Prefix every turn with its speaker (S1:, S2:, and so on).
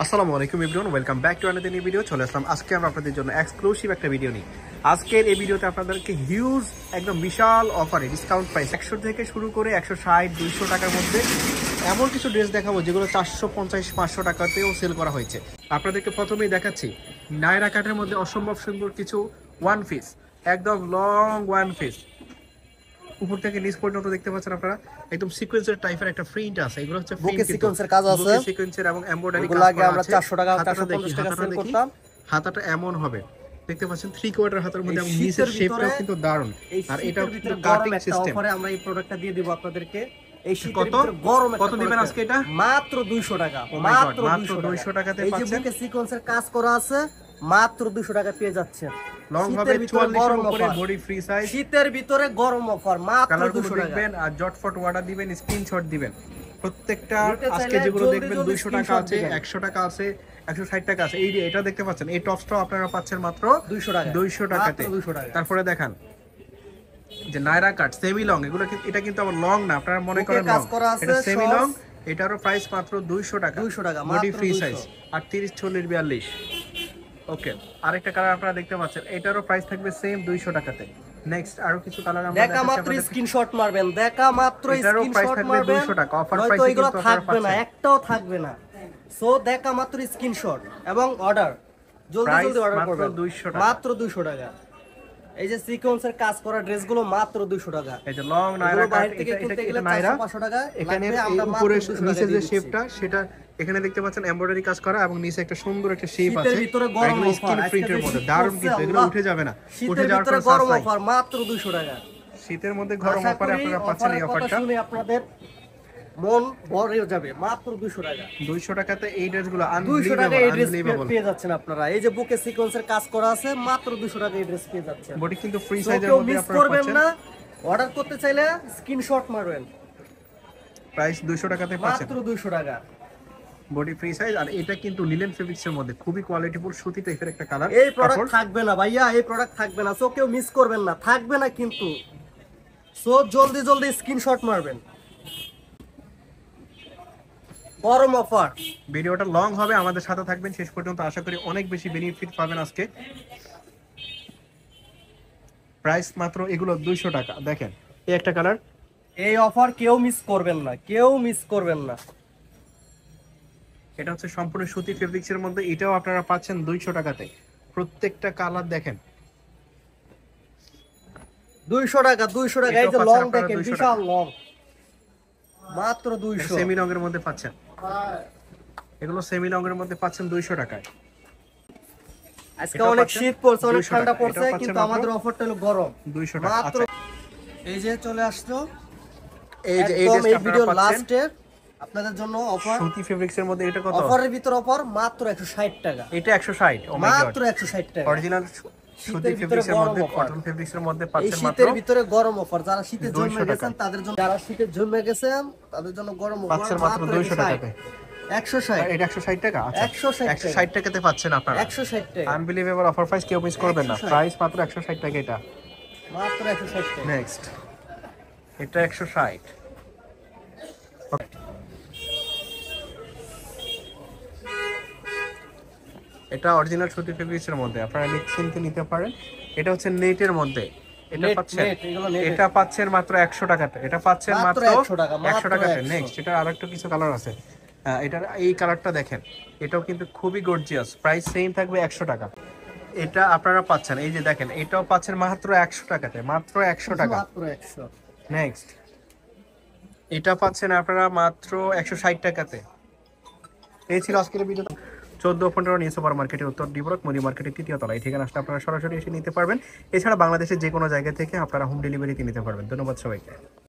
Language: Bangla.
S1: আসসালামু আলাইকুম everyone, welcome back to another new video. চলে আসলাম আজকে আমরা আপনাদের জন্য এক্সক্লুসিভ একটা ভিডিও নিই। আজকের এই ভিডিওতে আপনাদেরকে হিউজ একদম বিশাল অফারে ডিসকাউন্ট প্রাইস 100 থেকে শুরু করে 160 200 টাকার মধ্যে এমন কিছু ড্রেস দেখাবো যেগুলো 450 500 টাকাতেও সেল করা হয়েছে। আপনাদেরকে প্রথমেই দেখাচ্ছি নায়রা কাটের মধ্যে অসম্ভব সুন্দর কিছু ওয়ান পিস, একদম লং ওয়ান পিস, উপর থেকে নিচ পর্যন্ত দেখতে পাচ্ছেন আপনারা একদম সিকোয়েন্সের টাইপের একটা প্রিন্ট আছে। এগুলো হচ্ছে
S2: বুকে সিকোয়েন্সের কাজ আছে,
S1: বুকে সিকোয়েন্সের এবং এমব্রয়ডারি কাজ
S2: লাগে
S1: করা
S2: আমরা
S1: আছে।
S2: 400 টাকা 450 টাকা সেল করতাম।
S1: হাতাটা এমন হবে, দেখতে পাচ্ছেন 3 কোয়ার্টার হাতার মধ্যে এবং নিচের শেপটাও কিন্তু দারুণ। আর এটাও কিন্তু কাটিং সিস্টেম।
S2: অফারে আমরা এই প্রোডাক্টটা দিয়ে দিব আপনাদেরকে। এই শীতের
S1: কত
S2: ভিতরে গরম
S1: কত দিবেন আজকে? এটা
S2: মাত্র 200 টাকা,
S1: মাত্র 200 টাকাতে
S2: এই যে
S1: পাচ্ছেন।
S2: বুকে সিকোয়েন্সের কাজ করা আছে, মাত্র 200 টাকা পেয়ে যাচ্ছেন।
S1: লং হবে 44 এর উপরে, বডি ফ্রি সাইজ,
S2: শীতের ভিতরে গরম অফার মাত্র 200 টাকা।
S1: দেখবেন আর জটফট অর্ডার দিবেন, স্ক্রিনশট দিবেন। প্রত্যেকটা আজকে যেগুলো দেখবেন 200 টাকা আছে, 100 টাকা আছে, 160 টাকা আছে। এই যে এটা দেখতে পাচ্ছেন, এই টপসটাও আপনারা পাচ্ছেন মাত্র
S2: 200 টাকা,
S1: 200 টাকাতে। তারপরে দেখান যে নায়রা কাট সেমি লং, এগুলো এটা কিন্তু আবার লং না, আপনারা মনে করেন লং, এটা সেমি লং। এটারও প্রাইস মাত্র 200 টাকা,
S2: 200 টাকা,
S1: বডি ফ্রি সাইজ 38 40 42। ওকে, আরেকটা কালার আপনারা দেখতে পাচ্ছেন, এটারও প্রাইস থাকবে সেম 200 টাকাতে। নেক্সট আরো কিছু কালার আমরা
S2: দেখা মাত্র স্ক্রিনশট মারবেন, দেখা মাত্র স্ক্রিনশট মারবেন।
S1: 200 টাকা অফার
S2: প্রাইস
S1: প্রাইসে
S2: এগুলো
S1: কিন্তু
S2: থাকবে না, একটাও থাকবে না। সো দেখা মাত্র স্ক্রিনশট এবং অর্ডার, জলদি জলদি অর্ডার করবেন। মাত্র 200 টাকা। এই যে সিকোয়েন্সের কাজ করা ড্রেসগুলো মাত্র 200 টাকা।
S1: এই যে লং নায়রা কাট, এটা নায়রা,
S2: 500 টাকা।
S1: এখানে উপরে নিচে যে শেপটা সেটা এখানে দেখতে পাচ্ছেন এমব্রয়ডারি কাজ করা এবং নিচে একটা সুন্দর একটা শেপ আছে।
S2: শীতের ভিতরে গরম
S1: স্কিন প্রিন্টের মধ্যে দারুণ, কিন্তু এগুলো উঠে যাবে না। উঠে যাওয়ার
S2: ভিতরে গরম অফার মাত্র 200 টাকা।
S1: শীতের মধ্যে গরম অফারে আপনারা পাচ্ছেন এই অফারটা।
S2: শুনে আপনাদের মন ভরে যাবে। মাত্র 200 টাকা,
S1: 200 টাকাতে এই ড্রেসগুলো
S2: 200 টাকা এই ড্রেস পেয়ে যাচ্ছেন আপনারা। এই যে বুকে সিকোয়েন্সের কাজ করা আছে, মাত্র 200 টাকা এই ড্রেস পেয়ে যাচ্ছেন।
S1: বডি কিন্তু ফ্রি সাইজের মধ্যে
S2: মিস
S1: আপনারা
S2: করবেন
S1: পাচ্ছেন।
S2: না, অর্ডার করতে চাইলে স্ক্রিনশট মারবেন।
S1: প্রাইস 200 টাকাতে পাচ্ছেন,
S2: মাত্র 200 টাকা,
S1: বডি ফ্রি সাইজ। আর এটা কিন্তু লিনেন ফেব্রিক্সের মধ্যে খুবই কোয়ালিটিফুল সুতি টাইপের একটা কালার।
S2: এই প্রোডাক্ট থাকবে না ভাইয়া, এই প্রোডাক্ট থাকবে না। সো কেউ মিস করবেন না, থাকবে না কিন্তু। সো জলদি জলদি স্ক্রিনশট মারবেন। গরম অফার।
S1: ভিডিওটা লং হবে, আমাদের সাথে থাকবেন শেষ পর্যন্ত। আশা করি অনেক বেশি বেনিফিট পাবেন আজকে। প্রাইস মাত্র এগুলো 200 টাকা। দেখেন এই একটা কালার,
S2: এই অফার কেউ মিস করবেন না, কেউ মিস করবেন না।
S1: এটা হচ্ছে সম্পূর্ণ সুতি ফেব্রিক্সের মধ্যে, এটাও আপনারা পাচ্ছেন 200 টাকাতে। প্রত্যেকটা কালার দেখেন
S2: 200 টাকা, 200 টাকা। এই যে লং দেখেন, বিশাল লং, মাত্র 200।
S1: সেমি লং এর মধ্যে পাচ্ছেন, এগুলো সেমি লং এর মধ্যে পাচ্ছেন 200 টাকায়।
S2: আজকে অনেক শীত পড়ছে, অনেক ঠান্ডা পড়ছে, কিন্তু আমাদের অফারটা হলো গরম,
S1: 200 টাকা
S2: মাত্র। এই যে চলে আসলো,
S1: এই যে এই
S2: ভিডিও লাস্টে আপনাদের জন্য অফার
S1: সুতি ফেব্রিক্সের মধ্যে। এটা কত?
S2: অফারের ভিতর অফার মাত্র 160 টাকা।
S1: এটা 160, ও মাই গড,
S2: মাত্র 160 টাকা।
S1: অরিজিনাল সুতি ফেব্রিক্সের মধ্যে, কটন ফেব্রিক্সের মধ্যে
S2: এই
S1: পাচ্ছেন মাত্র।
S2: শীতের ভিতরে গরম অফার। যারা শীতে জন্মে গেছেন তাদের জন্য, যারা শীতে জন্মে গেছেন তাদের জন্য গরম অফার
S1: পাচ্ছেন মাত্র 200 টাকাতে।
S2: 160,
S1: এটা 160 টাকা। আচ্ছা
S2: 160
S1: টাকাতে পাচ্ছেন আপনারা।
S2: 160 টাকা,
S1: আনবিলিভেবল অফার প্রাইস, কেউ মিস করবেন না। প্রাইস মাত্র 160 টাকা। এটা
S2: মাত্র 160 টাকা।
S1: নেক্সট, এটা 160। এটা অরিজিনাল সুতি ফেব্রিক্সের মধ্যে, আপনারা নিশ্চিন্তে নিতে পারেন। এটা হচ্ছে নেটের মধ্যে, এটা পাচ্ছেন মাত্র 100 টাকাতে। এটা পাচ্ছেন মাত্র 100 টাকাতে। নেক্সট, এটা আরেকটা কিছু কালার আছে, এটার এই কালারটা দেখেন, এটাও কিন্তু খুবই গর্জিয়াস। প্রাইস সেম থাকবে 100 টাকা। এটা আপনারা পাচ্ছেন, এই যে দেখেন, এটাও পাচ্ছেন মাত্র 100 টাকাতে, মাত্র 100 টাকা। নেক্সট, এটা পাচ্ছেন আপনারা মাত্র 160 টাকাতে। এই ছিল আজকের ভিডিও। 14-15 নিউ সুপার মার্কেটের উত্তর ডিবরক মুদি মার্কেটের 3য় তলায়। ঠিকানা আসলে আপনারা সরাসরি এসে নিতে পারবেন। এছাড়া বাংলাদেশের যে কোনো জায়গা থেকে আপনারা হোম ডেলিভারিতে নিতে পারবেন। ধন্যবাদ সবাইকে।